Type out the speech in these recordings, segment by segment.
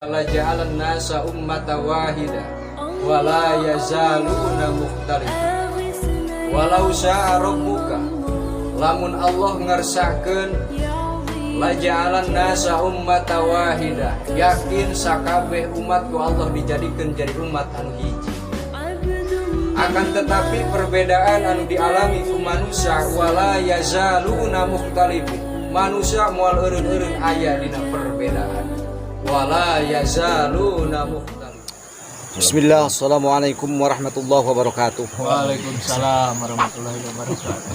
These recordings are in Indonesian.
La ja'alan nasa ummata wahida wa la yazaluna mukhtalifin. Walau syaa rabbuka, lamun Allah ngersahkeun la ja'alan nasa ummata wahida, yakin sakabeh umat ku Allah dijadikeun jadi umat anu hiji. Akan tetapi perbedaan anu dialami ku manusia wala yazaluna mukhtalifin. Manusia moal eureun-eureun aya dina perbedaan. Wala yazaluna mukhtalifin. Bismillah, assalamualaikum warahmatullahi wabarakatuh. Waalaikumsalam warahmatullahi wabarakatuh.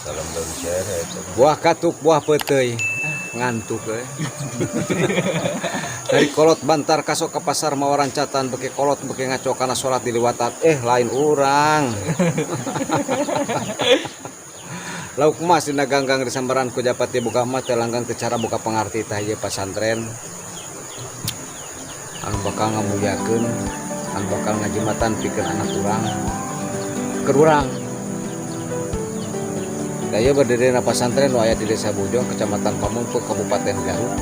Salam dari syarah. Buah katuk, buah peteuy, ngantuk Dari kolot bantar kasok ke pasar mawaran catan beki kolot beki ngaco kana salat diliwatat lain urang. Lauk mas dina ganggang disambaran ku japati buka mah teh langgang teu cara buka pangarti tah ieu pasantren. Anu bakal ngamuliakeun, anu bakal ngajimatan pikeun anak urang. Keur urang. Daya berdiri na pasantren nu aya di Desa Bojong, Kecamatan Pamumpuk, Kabupaten Garut.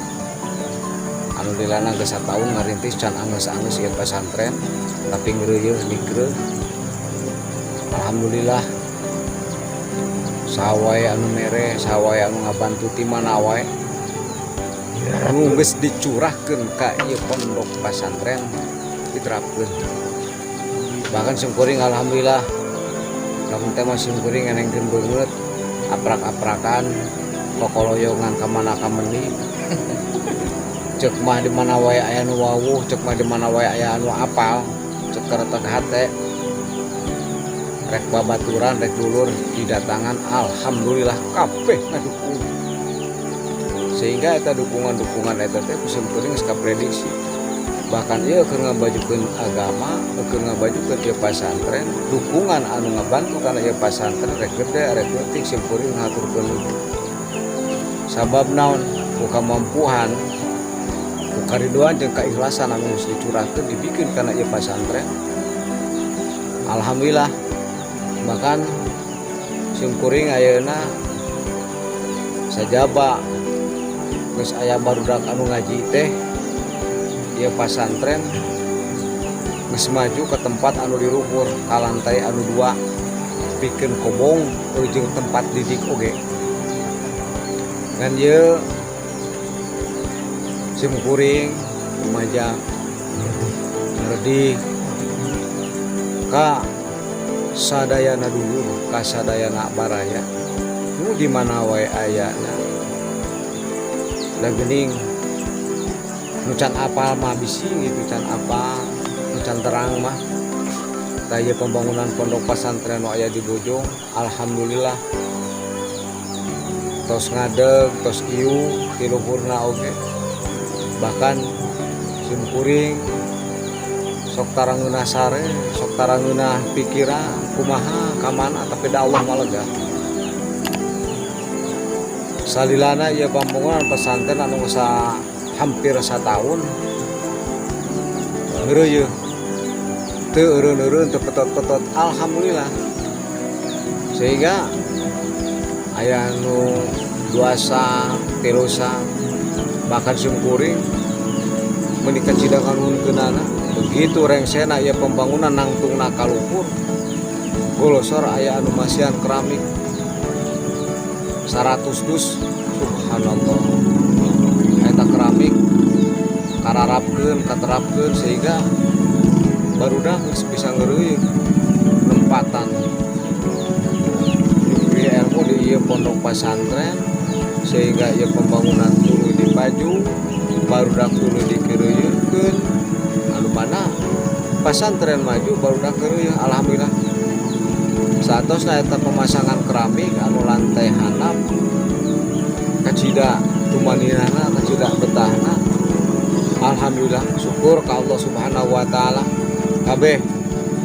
Anu dilana geus sataun ngarintis can angeus-angeus ieu pasantren, tapi ngeureuyeun dikreuh. Alhamdulillah. Sawae anu mere, sawae anu ngabantu ti mana wae. Anu geus dicurahkeun ka ieu pondok pasantren diterapkeun. Bahkan sungkuring alhamdulillah. Lamun teh mah sungkuring enengkeun beungeut. Aprak-aprakan kokoloyongan ka mana ka meuni cek mah di mana wae aya nu wawuh, cek mah di mana wae aya anu apal, cek karetek hate rek babaturan rek dulur didatangan alhamdulillah kabeh ngadukung. Sehingga eta dukungan-dukungan eta teh kusim kuring geus kaprediksi. Bahkan ieu keur ngabajukeun agama, keur ngabajukeun ieu pasantren, dukungan anu ngabantu kana ieu pasantren rek gede rek leutik sim kuring ngaturkeun. Sabab naon? Ku kamampuan, ku kariduan jeung kaikhlasan anu geus dicurahkeun dibikeun kana ieu pasantren. Alhamdulillah. Bahkan sim kuring ayeuna sajaba geus aya barudak anu ngaji teh ieu pasantren geus maju ke tempat anu diruhur ka lantai anu 2 pikeun kobong jeung tempat didik oge. Ngan ieu sim kuring rumaja ngerdi ka sadayana dulur ka sadayana baraya nu di mana wae ayana da geuning nu can apal mah bisi gitu, can apal nu can terang mah taya pembangunan pondok pasantren nu aya di Bojong alhamdulillah tos ngadeg tos ieu ti luhurna oge. Bahkan sim kuring sok tarangeunah sare sok tarangeunah pikiran kumaha ka mana tapi da Allah mah lega. Salilana ieu pembangunan pesantren anu geus hampir 1 tahun ngeureuyeun teu eureun-eureun teu petot-petot alhamdulillah. Sehingga aya nu 2 3 bahkan sungkuring meuni kacidangan nuhunkeunana begitu rengsena ieu pembangunan nangtungna ka luhur golosor aya anu masihan keramik 100 dus subhanallah. Eta keramik kararapkeun katerapkeun sehingga barudak geus bisa ngeureuyeuh nempatan diberi ilmu di ieu pondok pasantren sehingga ieu pembangunan tuluy dipaju barudak tuluy dikeureuyeuhkeun anu mana pasantren maju barudak ngeureuyeuh alhamdulillah. Saatosna eta pemasangan keramik anu lantai handap kacida tumaninana kacida betahna alhamdulillah syukur ka Allah subhanahu wa ta'ala kabeh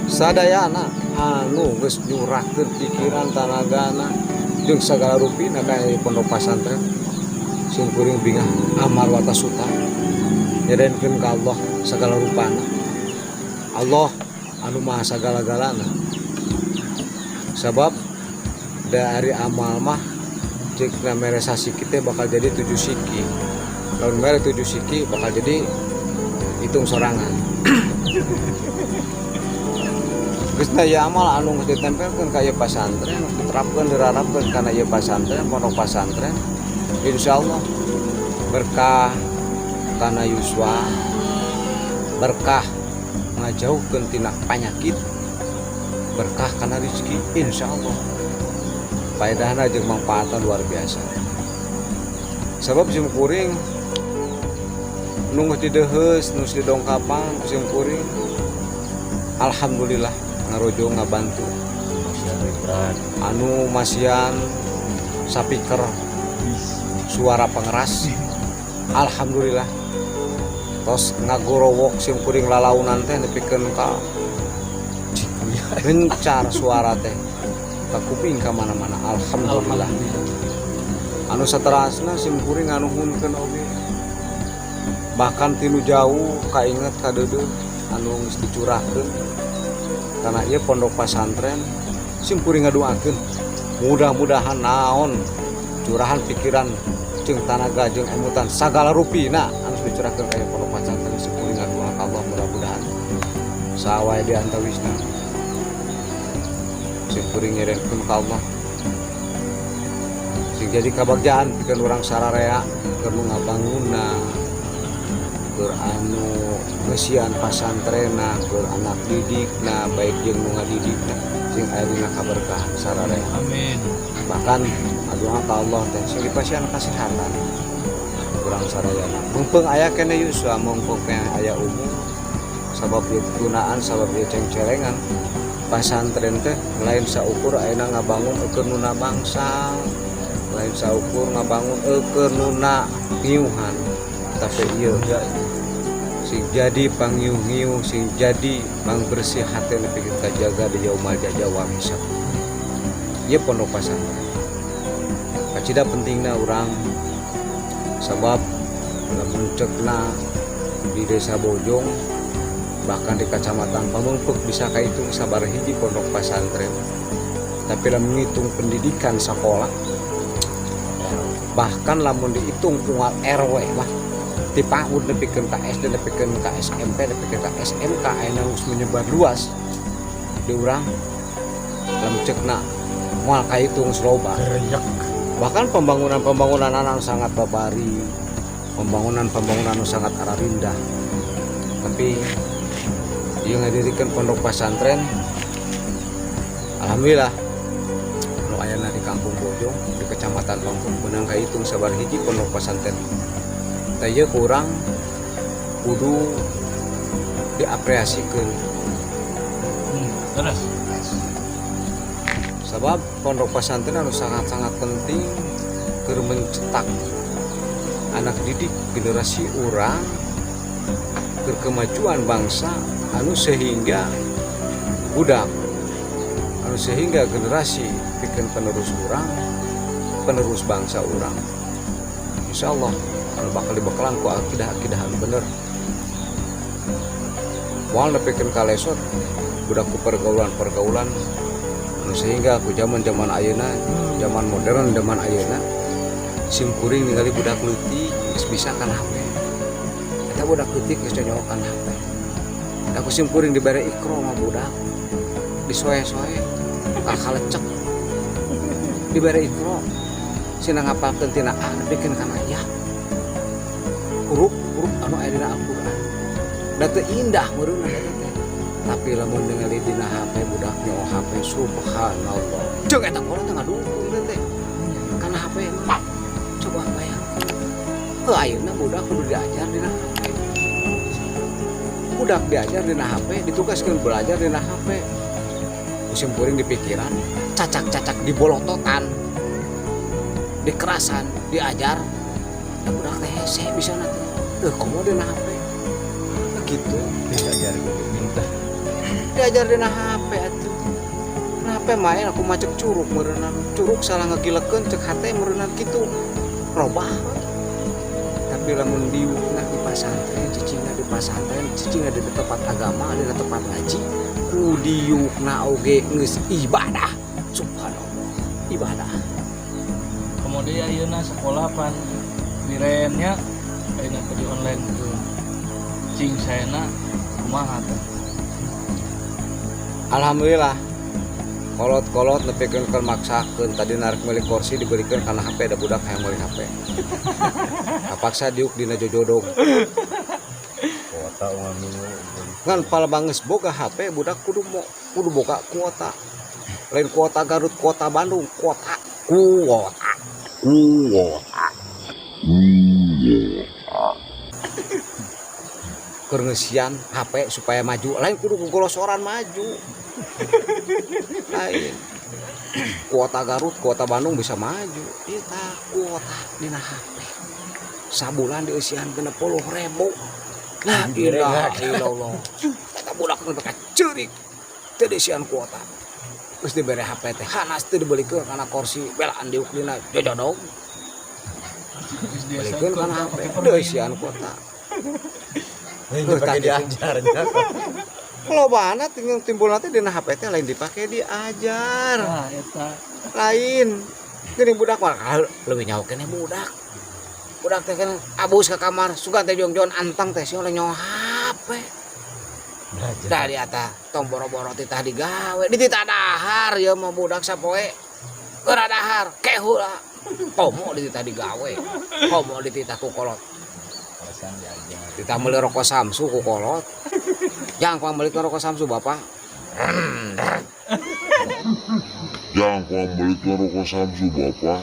sadayana anu geus nyurahkeun pikiran tanagana jeung sagala rupina ka pondok pasantren sim kuring bingah amar wata suta nyadenkeun ka Allah sagala rupana. Allah anu maha sagala-galana sabab dari amal mah cek na mere sasiki teh bakal jadi 7 siki. Lamun mere 7 siki bakal jadi hitung sorangan. Geus ya amal anu geus ditempelkeun ka ieu pasantren, diterapkeun dirarapkeun kana ieu pasantren, pondok pasantren. Insyaallah berkah kana yuswa, berkah ngajauhkeun tina panyakit, berkah kana rezeki insyaallah. Faedahna jeung mangpaatna luar biasa. Sabab simkuring nu geus dideheus, nu didongkapan simkuring alhamdulillah ngarojo ngabantu. Anu masian sapiker suara pengeras alhamdulillah tos ngagorowok simkuring lalaunan teh nepikeun ka gencar suara teh ka kuping ka mana-mana alhamdulillah. Anu saterasna simkuring nganuhunkeun oge bahkan tinu jauh kainget ka deudeuh anu geus dicurahkeun kana ieu pondok pasantren simkuring ngadoakeun mudah-mudahan naon curahan pikiran jeung tanaga jeung emutan sagala rupina anu dicurahkeun ka ieu pondok pasantren simkuring ngadoa ka Allah mudah-mudahan sawae di antawisna simkuring nyerenkeun ka Allah sing jadi kabagjaan pikeun urang sararea keur nu ngabangunna keur anu ngeusian pasantrena keur anak didikna baik jeung nu ngadidikna sing aya dina kaberkahan sararea. Amin. Bahkan adoa ka Allah teh sing dipasihan kasehatan urang sarayana. Mumpung aya keneh yuswa mumpung keneh aya umum sabab ieu tunaan sabab ieu cengcelengan pasantren teh lain saukur ayeuna ngabangun eukeun nuna bangsa, lain saukur ngabangun eukeun nuna piuhan. Tapi ieu sing jadi pangiuh-ngiuh sing jadi pangbersih hati nepi kita jaga di yaumal jaza wal hisab. Ieu pondok pasantren. Kacida pentingna urang sabab lamun cekna di desa Bojong bahkan di kecamatan Pamengpeuk bisa kahitung sabar hiji pondok pasantren. Tapi lamun ngitung pendidikan sekolah bahkan lamun dihitung unggal RW mah ti PAUD nepikeun ka SD nepikeun ka SMP nepikeun ka SMK ayeuna geus menyebar luas di urang lamun ceukna moal kahitung loba. Bahkan pembangunan anu sangat babari, pembangunan anu sangat ararindah. Tapi ieu ngadirikan pondok pasantren alhamdulillah nu ayeuna di Kampung Bojong di Kecamatan Pamengpeuk beunang kahitung sabar hiji pondok pasantren. Taya kurang kudu diapresiasikeun. Terus Sabab pondok pasantren anu sangat-sangat penting keur mencetak anak didik generasi urang keur kemajuan bangsa anu sehingga budak anu sehingga generasi pikeun penerus urang penerus bangsa urang. Insyaallah anu bakal dibekalan ku akidah-akidah anu bener. Moal nepikeun ka lesot budak ku pergaulan anu sehingga ku zaman-zaman ayeuna, zaman modern zaman ayeuna simkuring ningali budak leutik geus bisa kana HP. Eta budak leutik geus nyolok kana HP. Da ku simkuring dibere ikro mah budak disoe-soe kalecek dibere ikro sina ngapalkeun tina A nepikeun kana ya. Huruf anu aya dina Al-Qur'an. Da teu indah meureunna eta teh. Tapi lamun ningali dina HP budak nyawa HP subhanallah. Jeung eta urang teh ngadungkeun teh. Kana HP mah. Coba bayangkeun. Ayeuna budak kudu diajar dina HP. Budak diajar dina HP, ditugaskeun belajar dina HP. Musim kuring di pikiran, cacak-cacak di bolototan. Dikerasan, diajar. Da budak teh hese bisa nanti. Teu komo dina HP. Gitu. Diajar minta. Diajar dina HP atuh. Nah, HP main aku macet curug meureunna. Curug salah ngagilekeun cek hate meureunna kitu. Robah. Tapi lamun diukna di pasantren, cicingna di pasantren, cicingna di tempat agama, di tempat ngaji, ku diukna oge geus ibadah. Subhanallah. Ibadah. kemudian ayeuna sekolah pan birennya ayeuna di online gitu. cing sayana kumaha teh. Alhamdulillah kolot-kolot nepikeun keur maksakeun tadi narik meuli kursi diberikan kana HP ada budak hayang meuli HP. Kapaksa diuk dina jojodong. Kuota uang minggu. Ngan pala banges boga HP budak kudu boga kuota. Lain kuota Garut, kuota Bandung, kuota. Keur ngeusian HP supaya maju, lain kudu gogolosoran maju. Lain. Kuota Garut, kuota Bandung bisa maju. Kita kuota dina HP. Sabulan dieusian 60.000. La ilaha illallah. Eta budak nu pakai ceurik teu dieusian kuota. Geus dibere HP teh hanas teu dibelikeun kana kursi belaan diuk dina jojodong. Belikeun kana HP dieusian kuota. Lain dipake diajarnya. Lobana timbul nanti dina HP teh lain dipake diajar. Nah, eta Lain. Geuning budak mah leuwih nyaho keneh budak. Budak teh kan abus ke kamar, sugan teh jongjon antang teh sia oleh nyaho HP. Da di atas tong boro-boro titah digawe, di titah dahar ya mah budak sapoe. Keur dahar keheula. Komo di titah digawe. Komo di titah ku kolot. Alasan diajar. Titah meuli rokok Samsu ku kolot. Yang pambelikeun rokok Samsu Bapak. Yang pembelikan rokok Samsu Bapak.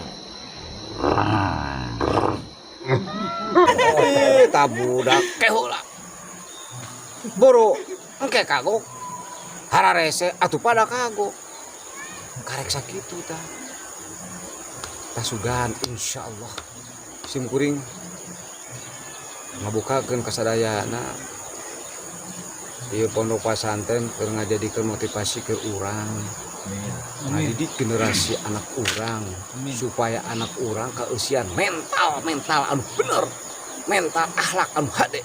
Budak keheula. Boro engke kagok. Hararese atuh pada kagok. Karek sakitu tah. Tah sugan insyaallah. Sim kuring ngabukakeun kasadayana. Ieu pondok pesantren keur ngajadikeun motivasi ke urang. Ngadidik generasi anak urang supaya anak urang kausian mental anu bener, mental akhlak anu hade.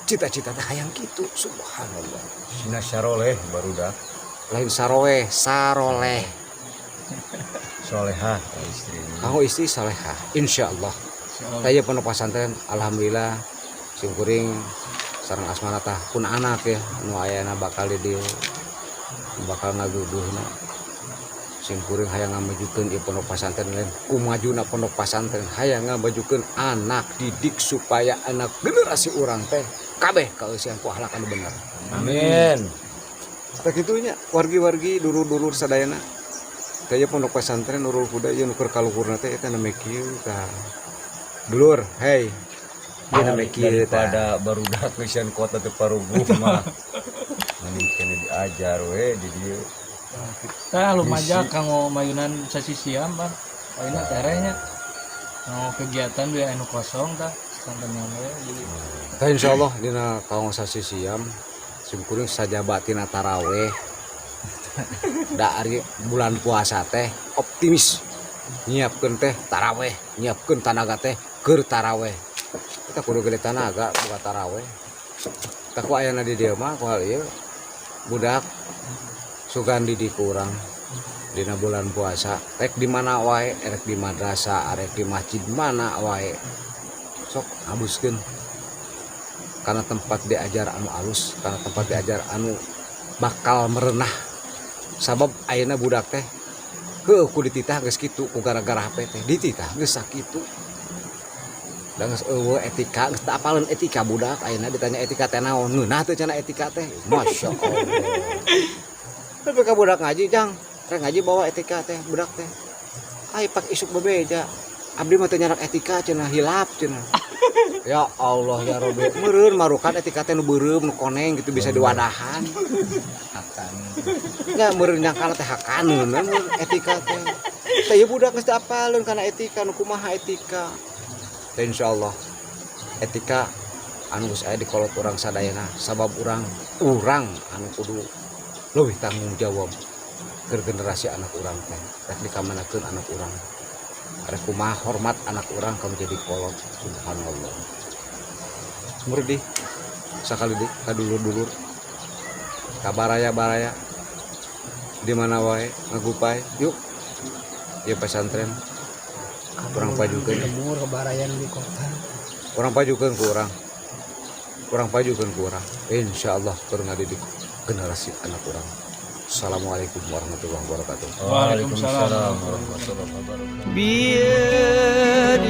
Cita-cita teh hayang kitu, subhanallah. Sina syaroleh barudak. Lain saroleh. Solehah istrinya. Kanggo istri salehah insyaallah. Taya pondok pesantren alhamdulillah sim kuring sareng asmana tah pun anak ya nu ayana bakal di dieu bakal ngaguguhna. Sim kuring hayang ngamajukeun ieu pondok pesantren lain kumajuna pondok pesantren hayang ngamajukeun anak didik supaya anak generasi urang teh kabeh kausian ku akhlak anu bener. Amin. Tah kitu nya wargi-wargi dulur-dulur sadayana. Taya pondok pesantren nurul kuda ieu nu keur kaluhurna teh eta name kieu tah. Dulur, hei. Ieu name kieu tah. Daripada barudak geus kuota teu paruguh mah. Mending kene diajar we di dieu. tah lumaja kanggo mayunan sasisiam Bang. Ayeuna terenya. Mau kegiatan we anu kosong tah santennya we jadi Tah insyaallah dina kaung sasisiam sim kuring sajabatina taraweh. Da ari bulan puasa teh optimis nyiapkeun teh taraweh, nyiapkeun tanaga teh keur taraweh. Kita kudu gede tanaga buka taraweh. Tah ku ayana di dieu mah ku hal ieu budak sugan didik urang dina bulan puasa rek di mana wae, rek di madrasah, rek di masjid mana wae. Sok habuskeun karena tempat diajar anu alus, karena tempat diajar anu bakal merenah. Sabab ayeuna budak teh heuh ku dititah geus kitu ku gara-gara HP teh dititah geus sakitu. Da geus eueuh etika geus teu apaleun etika budak ayeuna ditanya etika teh naon ngeunah teu cenah etika teh masyaallah. Tapi ka budak ngaji jang rek ngaji bawa etika teh budak teh ai pak isuk bebeja abdi mah teu nyarak etika cenah hilap cenah. Ya Allah ya Rabbi meureun marukan etika teh nu beureum nu koneng gitu bisa diwadahan. Akan. Ya meureun nyangkana teh hakaneun etika teh. Teh ieu budak geus teu apaleun kana etika nu kumaha etika. Teh insyaallah etika anu geus aya di kolot urang sadayana sabab urang anu kudu leuwih tanggung jawab keur generasi anak urang teh. Rek dikamanakeun anak urang. Rek kumaha hormat anak urang ka menjadi kolot subhanallah. Murdi sakali di ka dulur-dulur ka baraya-baraya di mana wae ngagupay yuk ieu pesantren urang pajukeun Lemur kebarayan di kota. urang pajukeun ku urang kurang pajukan ke orang insyaallah keur ngadidik generasi anak orang. Assalamualaikum warahmatullahi wabarakatuh. Waalaikumsalam warahmatullahi wabarakatuh. بيد